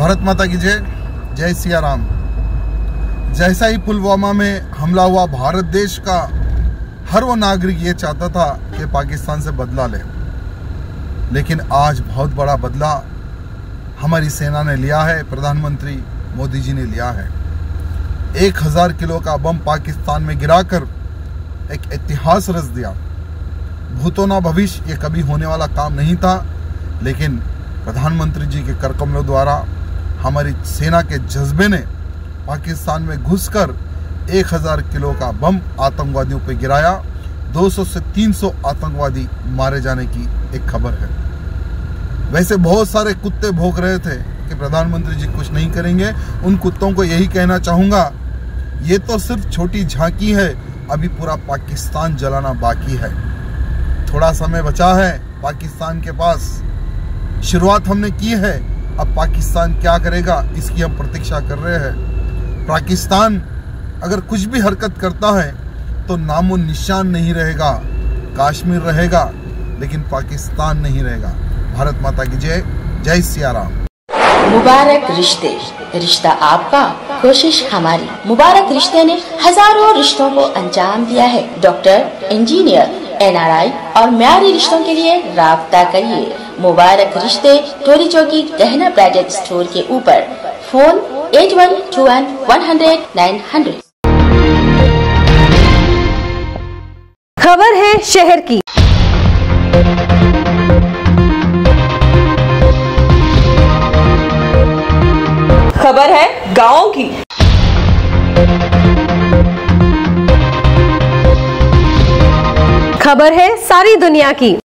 भारत माता की जय, जय सिया राम। जैसा ही पुलवामा में हमला हुआ, भारत देश का हर वो नागरिक ये चाहता था कि पाकिस्तान से बदला ले, लेकिन आज बहुत बड़ा बदला हमारी सेना ने लिया है, प्रधानमंत्री मोदी जी ने लिया है। 1000 किलो का बम पाकिस्तान में गिराकर एक इतिहास रच दिया। भूतो ना भविष्य, ये कभी होने वाला काम नहीं था, लेकिन प्रधानमंत्री जी के कर कमलों द्वारा हमारी सेना के जज्बे ने पाकिस्तान में घुसकर 1000 किलो का बम आतंकवादियों पे गिराया। 200 से 300 आतंकवादी मारे जाने की एक खबर है। वैसे बहुत सारे कुत्ते भौंक रहे थे कि प्रधानमंत्री जी कुछ नहीं करेंगे। उन कुत्तों को यही कहना चाहूँगा, ये तो सिर्फ छोटी झांकी है, अभी पूरा पाकिस्तान जलाना बाकी है। थोड़ा समय बचा है पाकिस्तान के पास, शुरुआत हमने की है, अब पाकिस्तान क्या करेगा इसकी हम प्रतीक्षा कर रहे हैं। पाकिस्तान अगर कुछ भी हरकत करता है तो नामो निशान नहीं रहेगा। कश्मीर रहेगा लेकिन पाकिस्तान नहीं रहेगा। भारत माता की जय, जय सिया राम। मुबारक रिश्ते, रिश्ता आपका, कोशिश हमारी। मुबारक रिश्ते ने हजारों रिश्तों को अंजाम दिया है। डॉक्टर, इंजीनियर, NRI और म्यारी रिश्तों के लिए राब्ता करिए। मुबारक रिश्ते, टोली चौकी, गहना ब्राइडल स्टोर के ऊपर। फोन 8121100900। खबर है शहर की। खबर है गाँव की। खबर है सारी दुनिया की।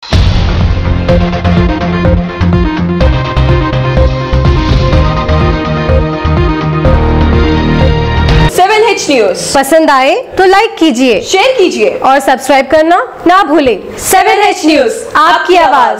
7H न्यूज पसंद आए तो लाइक कीजिए, शेयर कीजिए और सब्सक्राइब करना ना भूलें। 7H न्यूज, आपकी आवाज।